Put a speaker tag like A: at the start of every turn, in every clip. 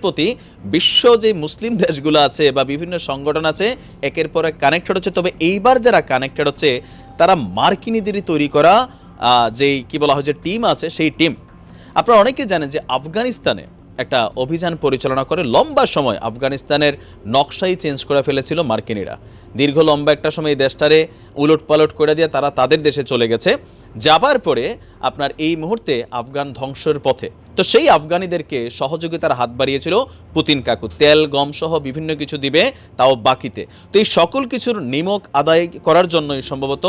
A: প্রতি বিশ্ব যে মুসলিম দেশগুলো আছে বা বিভিন্ন সংগঠন আছে একের পর এক কানেক্টেড হচ্ছে। তবে এইবার যারা কানেক্টেড হচ্ছে তারা মার্কিনীদেরই তৈরি করা যেই কি বলা হয় যে টিম আছে সেই টিম। আপনারা অনেকে জানেন যে আফগানিস্তানে একটা অভিযান পরিচালনা করে লম্বা সময় আফগানিস্তানের নকশাই চেঞ্জ করে ফেলেছিল মার্কিনীরা। দীর্ঘ লম্বা একটা সময় এই দেশটারে উলট পালট করে দিয়ে তারা তাদের দেশে চলে গেছে। যাবার পরে আপনার এই মুহূর্তে আফগান ধ্বংসের পথে। তো সেই আফগানিদেরকে সহযোগিতার হাত বাড়িয়েছিল পুতিন কাকু, তেল গম সহ বিভিন্ন কিছু দিবে, তাও বাকিতে। তো এই সকল কিছুর নিমক আদায় করার জন্যই সম্ভবত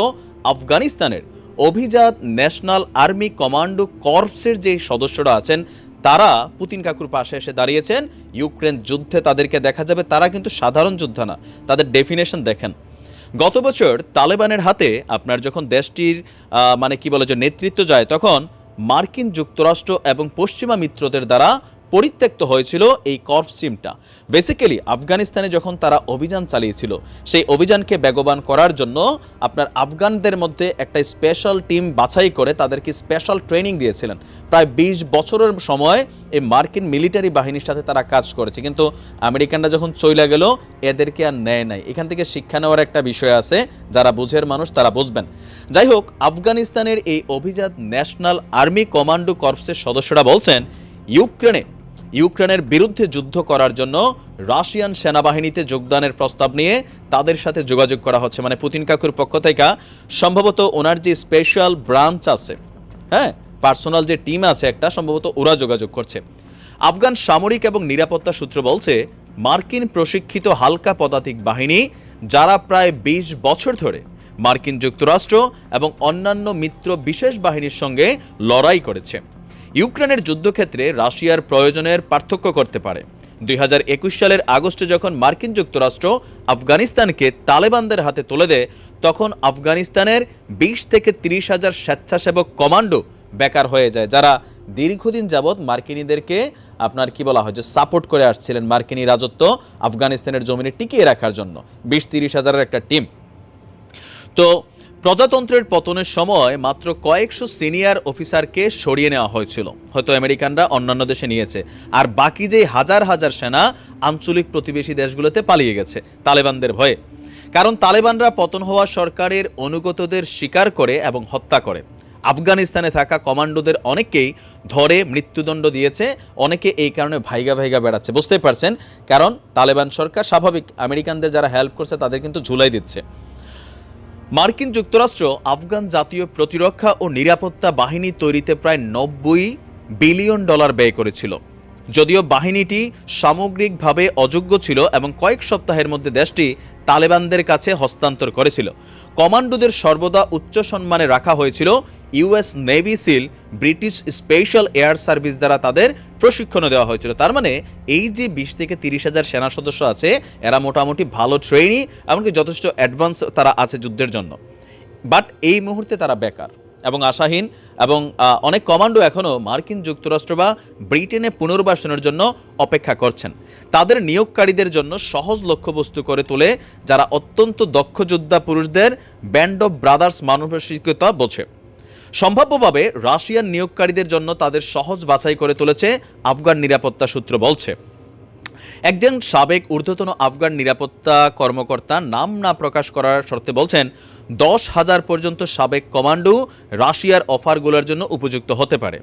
A: আফগানিস্তানের অভিজাত ন্যাশনাল আর্মি কমান্ডো কর্পসের যে সদস্যরা আছেন তারা পুতিন কাকুর পাশে এসে দাঁড়িয়েছেন। ইউক্রেন যুদ্ধে তাদেরকে দেখা যাবে তারা কিন্তু সাধারণ যোদ্ধা না, তাদের ডেফিনেশন দেখেন। গত বছর তালেবানের হাতে আপনার যখন দেশটির মানে কি বলে যে নেতৃত্ব যায় তখন মার্কিন যুক্তরাষ্ট্র এবং পশ্চিমা মিত্রদের দ্বারা পরিত্যক্ত হয়েছিল এই কর্পস টিমটা। বেসিক্যালি আফগানিস্তানে যখন তারা অভিযান চালিয়েছিল সেই অভিযানকে বেগবান করার জন্য আপনার আফগানদের মধ্যে একটা স্পেশাল টিম বাছাই করে তাদেরকে স্পেশাল ট্রেনিং দিয়েছিলেন। প্রায় 20 বছরের সময় এই মার্কিন মিলিটারি বাহিনীর সাথে তারা কাজ করেছে, কিন্তু আমেরিকানরা যখন চইলা গেল এদেরকে আর নেয় নাই। এখান থেকে শিক্ষা নেওয়ার একটা বিষয় আছে, যারা বুঝের মানুষ তারা বুঝবেন। যাই হোক, আফগানিস্তানের এই অভিজাত ন্যাশনাল আর্মি কমান্ডো কর্পসের সদস্যরা বলছেন ইউক্রেনের বিরুদ্ধে যুদ্ধ করার জন্য রাশিয়ান সেনাবাহিনীতে যোগদানের প্রস্তাব নিয়ে তাদের সাথে যোগাযোগ করা হচ্ছে। মানে পুতিন কাকুর পক্ষ থেকে সম্ভবত ওনার যে স্পেশাল ব্রাঞ্চ আছে, হ্যাঁ পার্সোনাল যে টিম আছে একটা, সম্ভবত ওরা যোগাযোগ করছে। আফগান সামরিক এবং নিরাপত্তা সূত্র বলছে মার্কিন প্রশিক্ষিত হালকা পদাতিক বাহিনী যারা প্রায় 20 বছর ধরে মার্কিন যুক্তরাষ্ট্র এবং অন্যান্য মিত্র বিশেষ বাহিনীর সঙ্গে লড়াই করেছে ইউক্রেনের যুদ্ধক্ষেত্রে রাশিয়ার প্রয়োজনের পার্থক্য করতে পারে। 2021 সালের আগস্টে যখন মার্কিন যুক্তরাষ্ট্র আফগানিস্তানকে তালেবানদের হাতে তুলে দেয় তখন আফগানিস্তানের 20 থেকে 30 হাজার স্বেচ্ছাসেবক কমান্ডো বেকার হয়ে যায়, যারা দীর্ঘদিন যাবৎ মার্কিনীদেরকে আপনার কি বলা হয় যে সাপোর্ট করে আসছিলেন মার্কিনী রাজত্ব আফগানিস্তানের জমিনে টিকিয়ে রাখার জন্য। 20-30 হাজারের একটা টিম। তো প্রজাতন্ত্রের পতনের সময় মাত্র কয়েকশো সিনিয়র অফিসারকে সরিয়ে নেওয়া হয়েছিল, হয়তো আমেরিকানরা অন্যান্য দেশে নিয়েছে, আর বাকি যে হাজার হাজার সেনা আঞ্চলিক প্রতিবেশী দেশগুলোতে পালিয়ে গেছে তালেবানদের ভয়ে। কারণ তালেবানরা পতন হওয়া সরকারের অনুগতদের শিকার করে এবং হত্যা করে। আফগানিস্তানে থাকা কমান্ডোদের অনেকেই ধরে মৃত্যুদণ্ড দিয়েছে, অনেকে এই কারণে ভাইগা ভাইগা বেড়াচ্ছে। বুঝতেই পারছেন, কারণ তালেবান সরকার স্বাভাবিক আমেরিকানদের যারা হেল্প করছে তাদের কিন্তু ঝুলাই দিচ্ছে। মার্কিন যুক্তরাষ্ট্র আফগান জাতীয় প্রতিরক্ষা ও নিরাপত্তা বাহিনী তৈরিতে প্রায় $90 বিলিয়ন ব্যয় করেছিল। যদিও বাহিনীটি সামগ্রিকভাবে অযোগ্য ছিল এবং কয়েক সপ্তাহের মধ্যে দেশটি তালেবানদের কাছে হস্তান্তর করেছিল। কমান্ডোদের সর্বদা উচ্চ সম্মানে রাখা হয়েছিল। US navy seal, British special air service দ্বারা তাদের প্রশিক্ষণও দেওয়া হয়েছিল। তার মানে এই যে 20 থেকে 30 হাজার সেনা সদস্য আছে এরা মোটামুটি ভালো ট্রেনিং, এমনকি যথেষ্ট অ্যাডভান্স তারা আছে যুদ্ধের জন্য। বাট এই মুহূর্তে তারা বেকার এবং আশাহীন, এবং অনেক কমান্ডো এখনও মার্কিন যুক্তরাষ্ট্র বা ব্রিটেনে পুনর্বাসনের জন্য অপেক্ষা করছেন। তাদের নিয়োগকারীদের জন্য সহজ লক্ষ্যবস্তু করে তোলে যারা অত্যন্ত দক্ষ যোদ্ধা পুরুষদের ব্যান্ড অফ ব্রাদার্স মানসিকতা বোঝে। সম্ভাব্যভাবে রাশিয়ান নিয়োগকারীদের জন্য তাদের সহজ বাছাই করে তুলেছে আফগান নিরাপত্তা সূত্র বলছে। একজন সাবেক ঊর্ধ্বতন আফগান নিরাপত্তা কর্মকর্তা নাম না প্রকাশ করার শর্তে বলছেন 10,000 পর্যন্ত সাবেক কমান্ডো রাশিয়ার অফারগুলোর জন্য উপযুক্ত হতে পারে।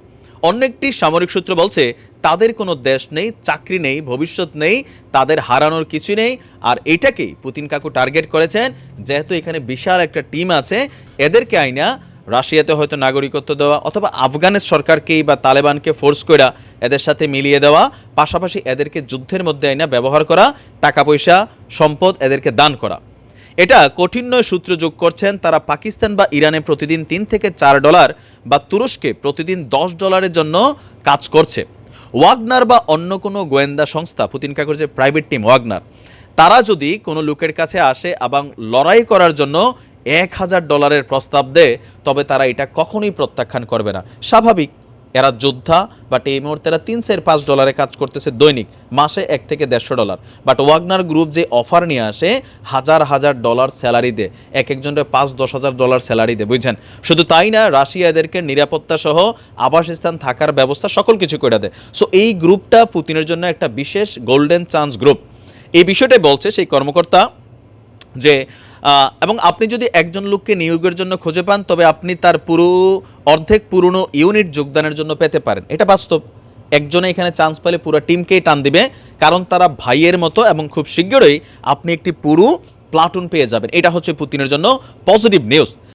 A: অন্য একটি সামরিক সূত্র বলছে তাদের কোনো দেশ নেই, চাকরি নেই, ভবিষ্যৎ নেই, তাদের হারানোর কিছু নেই। আর এটাকেই পুতিন কাকু টার্গেট করেছেন, যেহেতু এখানে বিশাল একটা টিম আছে, এদেরকে আইনা রাশিয়াতে হয়তো নাগরিকত্ব দেওয়া অথবা আফগানের সরকারকেই বা তালেবানকে ফোর্স করে এদের সাথে মিলিয়ে দেওয়া, পাশাপাশি এদেরকে যুদ্ধের মধ্যে আইনা ব্যবহার করা, টাকা পয়সা সম্পদ এদেরকে দান করা। এটা কঠিন নয় সূত্র যোগ করছেন তারা পাকিস্তান বা ইরানে প্রতিদিন $3 থেকে $4 বা তুরস্কে প্রতিদিন $10 জন্য কাজ করছে। ওয়াগনার বা অন্য কোনো গোয়েন্দা সংস্থা, পুতিন কাকুর যে প্রাইভেট টিম ওয়াগনার, তারা যদি কোনো লোকের কাছে আসে এবং লড়াই করার জন্য $1,000 প্রস্তাব দেয় তবে তারা এটা কখনোই প্রত্যাখ্যান করবে না। স্বাভাবিক, এরা যোদ্ধা, বাট এই মুহূর্তে এরা $3-5 কাজ করতেছে দৈনিক, মাসে $1 থেকে $150। বাট ওয়াগনার গ্রুপ যে অফার নিয়ে আসে $1,000 স্যালারি দেয়, একজনের $5-10,000 স্যালারি দেয়, বুঝছেন? শুধু তাই না, রাশিয়া এদেরকে নিরাপত্তা সহ আবাসস্থান, থাকার ব্যবস্থা সকল কিছু করে দেয়। সো এই গ্রুপটা পুতিনের জন্য একটা বিশেষ গোল্ডেন চান্স গ্রুপ। এই বিষয়টাই বলছে সেই কর্মকর্তা যে এবং আপনি যদি একজন লোককে নিয়োগের জন্য খুঁজে পান, তবে আপনি তার অর্ধেক পুরনো ইউনিট যোগদানের জন্য পেতে পারেন। এটা বাস্তব। একজনে এখানে চান্স পেলে পুরো টিমকেই টান দিবে, কারণ তারা ভাইয়ের মতো, এবং খুব শীঘ্রই আপনি একটি পুরো প্লাটুন পেয়ে যাবেন। এটা হচ্ছে পুতিনের জন্য পজিটিভ নিউজ।